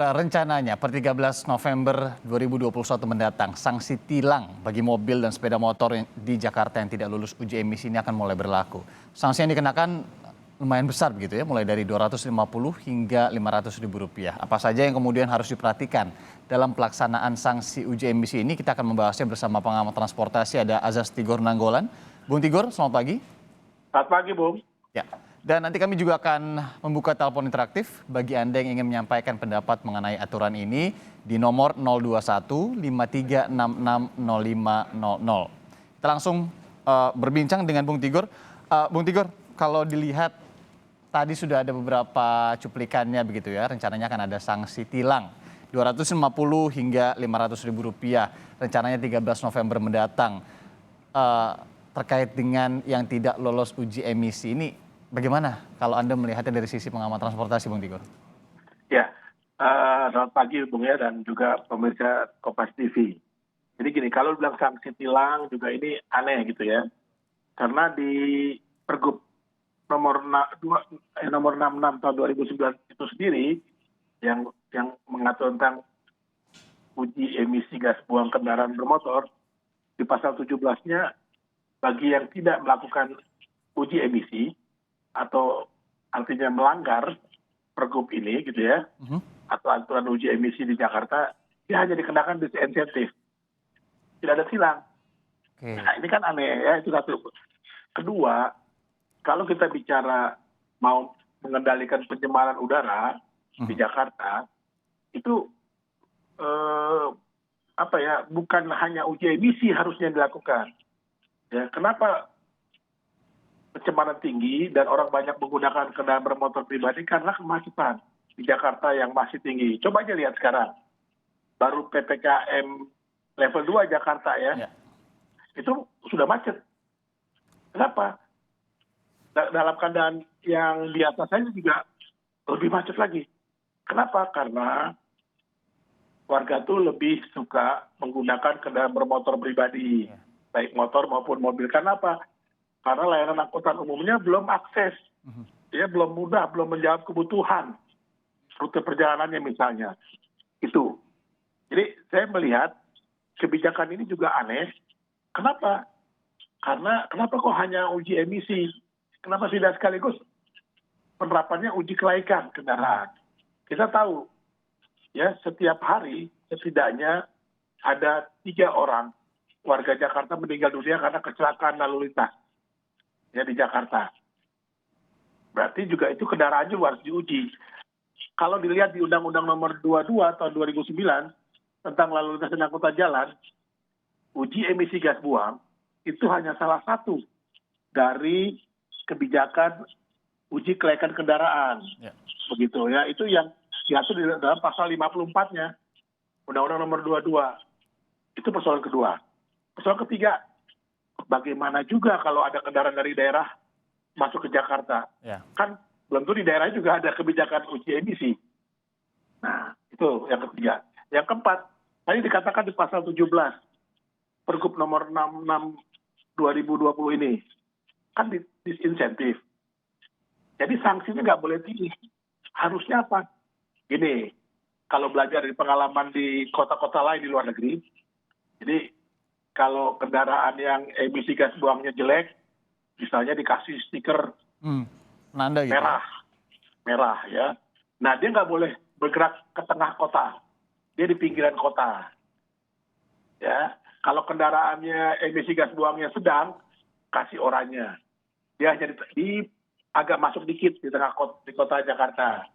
Rencananya per 13 November 2021 mendatang, sanksi tilang bagi mobil dan sepeda motor di Jakarta yang tidak lulus uji emisi ini akan mulai berlaku. Sanksi yang dikenakan lumayan besar begitu ya, mulai dari 250 hingga 500 ribu rupiah. Apa saja yang kemudian harus diperhatikan dalam pelaksanaan sanksi uji emisi ini? Kita akan membahasnya bersama pengamat transportasi, ada Azaz Tigor Nanggolan. Bung Tigor, selamat pagi. Selamat pagi, Bung. Ya, dan nanti kami juga akan membuka telepon interaktif bagi Anda yang ingin menyampaikan pendapat mengenai aturan ini di nomor 021 5366 0500. Kita langsung berbincang dengan Bung Tigor. Bung Tigor, kalau dilihat tadi sudah ada beberapa cuplikannya begitu ya, rencananya akan ada sanksi tilang 250 hingga 500 ribu rupiah, rencananya 13 November mendatang. Terkait dengan yang tidak lolos uji emisi ini, bagaimana kalau Anda melihatnya dari sisi pengamat transportasi, Bung Tigor? Ya, selamat pagi, Bung ya, dan juga pemirsa Kompas TV. Jadi gini, kalau bilang sanksi tilang juga ini aneh gitu ya. Karena di Pergub nomor 66 tahun 2009 itu sendiri yang mengatur tentang uji emisi gas buang kendaraan bermotor, di pasal 17-nya bagi yang tidak melakukan uji emisi atau artinya melanggar pergub ini gitu ya, atau aturan uji emisi di Jakarta, dia hanya dikenakan disinsentif, tidak ada tilang. Nah, ini kan aneh ya, itu satu. Kedua, kalau kita bicara mau mengendalikan pencemaran udara di Jakarta, itu bukan hanya uji emisi harusnya dilakukan. Ya, kenapa pencemaran tinggi dan orang banyak menggunakan kendaraan bermotor pribadi? Karena kemacetan di Jakarta yang masih tinggi. Coba aja lihat sekarang, baru PPKM level 2 Jakarta ya, itu sudah macet. Kenapa? Dalam keadaan yang biasa saja juga lebih macet lagi. Kenapa? Karena warga tuh lebih suka menggunakan kendaraan bermotor pribadi, baik motor maupun mobil. Kenapa? Karena layanan angkutan umumnya belum akses, ya belum mudah, belum menjawab kebutuhan rute perjalanannya misalnya. Itu. Jadi saya melihat kebijakan ini juga aneh. Kenapa? Karena kenapa kok hanya uji emisi? Kenapa tidak sekaligus penerapannya uji kelaikan kendaraan? Kita tahu, ya setiap hari setidaknya ada 3 orang warga Jakarta meninggal dunia karena kecelakaan lalu lintas ya di Jakarta. Berarti juga itu kendaraan juga harus diuji. Kalau dilihat di Undang-Undang Nomor 22 tahun 2009 tentang lalu lintas dan angkutan jalan, uji emisi gas buang itu hanya salah satu dari kebijakan uji kelaikan kendaraan. Begitu ya, itu yang diatur di dalam pasal 54-nya Undang-Undang Nomor 22. Itu persoalan kedua. Persoalan ketiga, bagaimana juga kalau ada kendaraan dari daerah masuk ke Jakarta? Kan belum tentu di daerah juga ada kebijakan uji emisi. Nah, itu yang ketiga. Yang keempat, tadi dikatakan di pasal 17, Pergub nomor 66 2020 ini, kan disinsentif. Jadi sanksinya nggak boleh tinggi. Harusnya apa? Gini, kalau belajar dari pengalaman di kota-kota lain di luar negeri, jadi kalau kendaraan yang emisi gas buangnya jelek, misalnya dikasih stiker Nanda gitu. merah ya. Nah, dia nggak boleh bergerak ke tengah kota, dia di pinggiran kota. Ya, kalau kendaraannya emisi gas buangnya sedang, kasih oranye. Dia hanya di agak masuk dikit di tengah di kota Jakarta.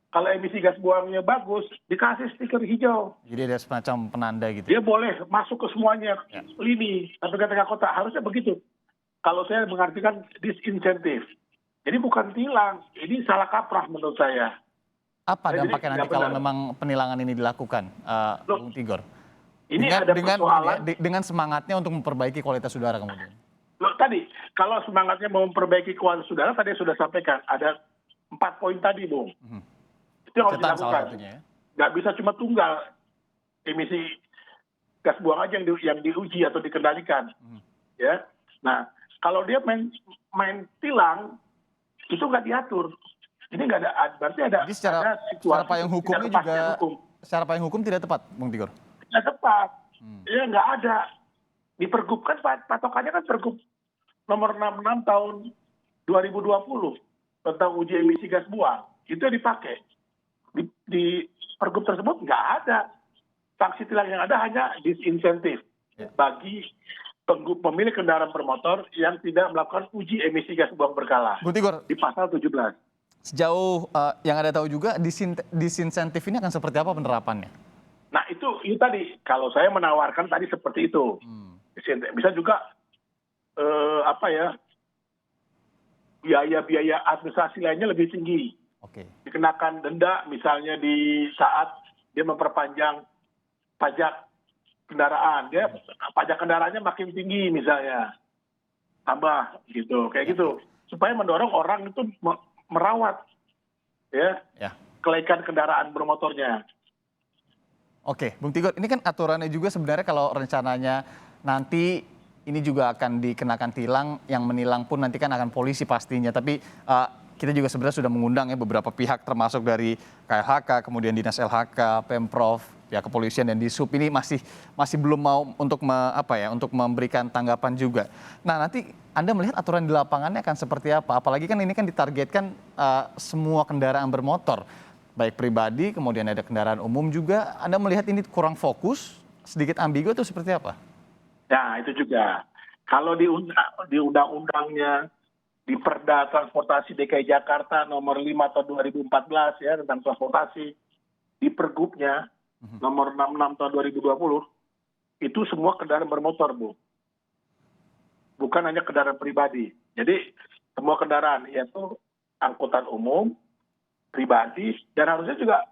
Kalau emisi gas buangnya bagus, dikasih stiker hijau. Jadi ada semacam penanda gitu. Dia boleh masuk ke semuanya lini sampai ke tengah kota. Harusnya begitu. Kalau saya mengartikan disinsentif. Jadi bukan tilang, ini salah kaprah menurut saya. Apa dampaknya nanti kalau memang penilangan ini dilakukan, Bung Tigor? Ini ada persoalan dengan semangatnya untuk memperbaiki kualitas udara kemudian. Loh, tadi kalau semangatnya mau memperbaiki kualitas udara, tadi sudah sampaikan ada 4 poin tadi, Bung. Itu yang harus dilakukan. Nggak bisa cuma tunggal emisi gas buang aja yang diuji atau dikendalikan. Ya, nah kalau dia main tilang itu nggak diatur. Ini nggak ada, berarti ada, Jadi ada secara situasi payung hukumnya tidak kepastian juga, hukum. secara payung hukum tidak tepat, Bung Tigor. Tidak tepat. Ya nggak ada. Di Pergub kan patokannya kan Pergub nomor 66 tahun 2020 tentang uji emisi gas buang. Itu yang dipakai. Di Pergub tersebut nggak ada. Sanksi tilang yang ada hanya disinsentif bagi pemilik kendaraan bermotor yang tidak melakukan uji emisi gas buang berkala. Bung Tigor, Di pasal 17. sejauh yang Anda tahu juga, disinsentif ini akan seperti apa penerapannya? Nah itu tadi, kalau saya menawarkan tadi seperti itu. Bisa juga biaya-biaya administrasi lainnya lebih tinggi. Oke. Dikenakan denda misalnya di saat dia memperpanjang pajak kendaraan, dia pajak kendaraannya makin tinggi misalnya, tambah gitu, kayak gitu, supaya mendorong orang itu merawat ya kelaikan kendaraan bermotornya. Oke, Bung Tigor, ini kan aturannya juga sebenarnya kalau rencananya nanti ini juga akan dikenakan tilang, yang menilang pun nanti kan akan polisi pastinya. Tapi kita juga sebenarnya sudah mengundang ya beberapa pihak termasuk dari KLHK, kemudian Dinas LHK, Pemprov, ya kepolisian dan Disub ini masih belum mau untuk untuk memberikan tanggapan juga. Nah, nanti Anda melihat aturan di lapangannya akan seperti apa? Apalagi kan ini kan ditargetkan semua kendaraan bermotor, baik pribadi, kemudian ada kendaraan umum juga. Anda melihat ini kurang fokus, sedikit ambigu itu seperti apa? Nah, itu juga. Kalau di undang-undangnya, di Perda Transportasi DKI Jakarta nomor 5 tahun 2014 ya tentang transportasi, di Pergubnya nomor 66 tahun 2020, itu semua kendaraan bermotor, Bu. Bukan hanya kendaraan pribadi. Jadi semua kendaraan, yaitu angkutan umum, pribadi, dan harusnya juga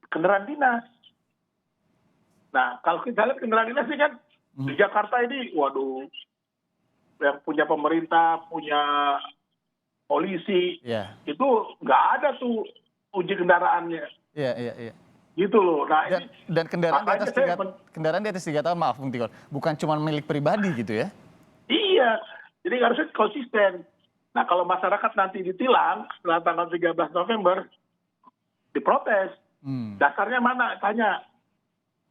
kendaraan dinas. Nah, kalau kita lihat kendaraan dinas ini kan di Jakarta ini, waduh, yang punya pemerintah, punya polisi, itu nggak ada tuh uji kendaraannya. Iya. Gitu loh. Nah, dan kendaraan di atas 3 tahun, maaf Bung Tigor, bukan cuma milik pribadi gitu ya? Iya, jadi harusnya konsisten. Nah, kalau masyarakat nanti ditilang setelah tanggal 13 November, diprotes. Dasarnya mana? Tanya.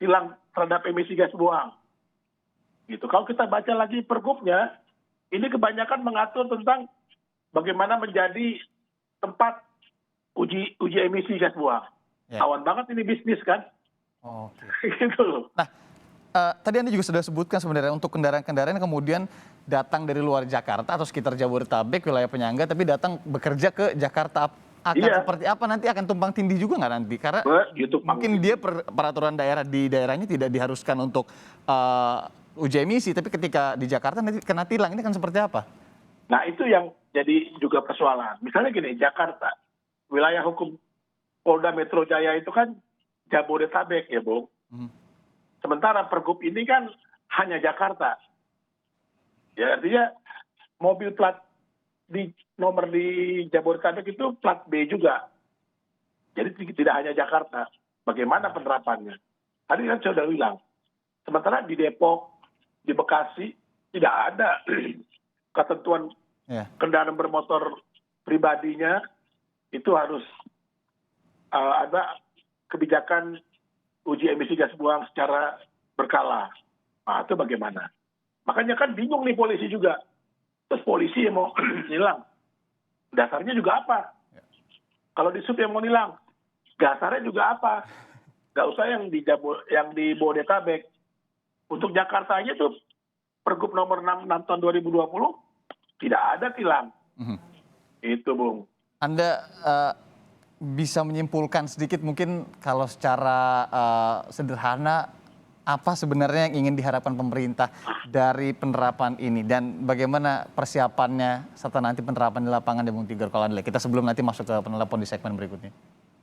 Tilang terhadap emisi gas buang. Gitu. Kalau kita baca lagi Pergubnya, ini kebanyakan mengatur tentang bagaimana menjadi tempat uji emisi gas buang. Awan banget ini bisnis kan? Oke. Gitu loh. Nah, tadi Anda juga sudah sebutkan sebenarnya untuk kendaraan-kendaraan yang kemudian datang dari luar Jakarta atau sekitar Jabodetabek, wilayah penyangga, tapi datang bekerja ke Jakarta. Seperti apa nanti, akan tumpang tindih juga nggak nanti? Karena mungkin dia peraturan daerah di daerahnya tidak diharuskan untuk uji emisi, tapi ketika di Jakarta nanti kena tilang, ini kan seperti apa? Nah, itu yang jadi juga persoalan. Misalnya gini, Jakarta, wilayah hukum Polda Metro Jaya itu kan Jabodetabek ya, Bung. Sementara Pergub ini kan hanya Jakarta. Ya, artinya mobil plat nomor di Jabodetabek itu plat B juga. Jadi tidak hanya Jakarta. Bagaimana penerapannya? Tadi kan saya sudah bilang. Sementara di Depok, di Bekasi, tidak ada ketentuan kendaraan bermotor pribadinya itu harus ada kebijakan uji emisi gas buang secara berkala. Nah, itu bagaimana? Makanya kan bingung nih polisi juga. Terus polisi yang mau nilang, dasarnya juga apa? Kalau di Sub yang mau nilang, dasarnya juga apa? Gak usah yang di Bodetabek. Untuk Jakarta aja tuh Pergub nomor 66 tahun 2020 tidak ada tilang. Itu, Bung. Anda bisa menyimpulkan sedikit mungkin kalau secara sederhana apa sebenarnya yang ingin diharapkan pemerintah dari penerapan ini dan bagaimana persiapannya serta nanti penerapan di lapangan, Bung Tigor, kalau Anda lihat. Kita sebelum nanti masuk ke penelpon di segmen berikutnya.